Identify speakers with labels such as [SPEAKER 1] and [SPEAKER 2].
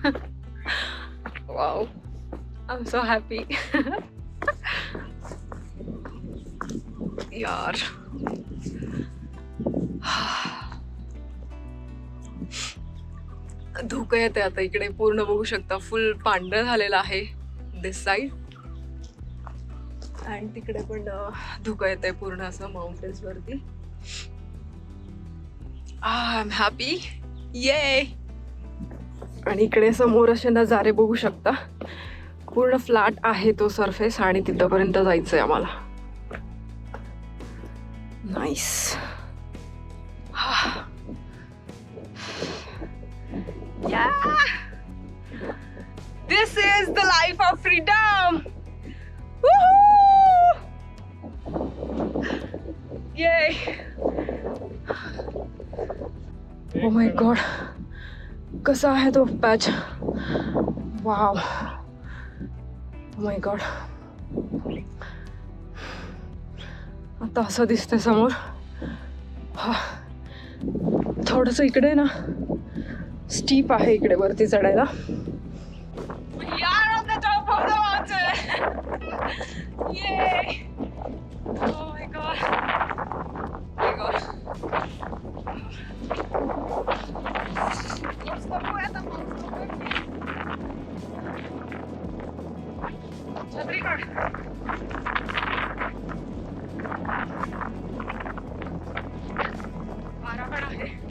[SPEAKER 1] Wow, I am so happy. यार धुकं येते आता. इकडे पूर्ण बघू शकता फुल पांढरं झालेलं आहे दिस साइड. आणि तिकडे पण धुकं येते पूर्ण असं माउंटेन्स वरती. आय एम हॅपी, ये. आणि इकडे समोर असे नजारे बघू शकता. पूर्ण फ्लॅट आहे तो सरफेस आणि तिथपर्यंत जायचंय आम्हाला. Nice. Yeah! This is the life of freedom! Woohoo! Yay! Oh my god. कसा आहे तो patch? Wow. Oh my god. आता असं दिसतंय समोर. थोडस इकडे ना स्टीप आहे इकडे वरती चढायला. We are on the top of the mountain. Yay! Oh my god. Oh my god. छत्री काढ. वारा पण आहे.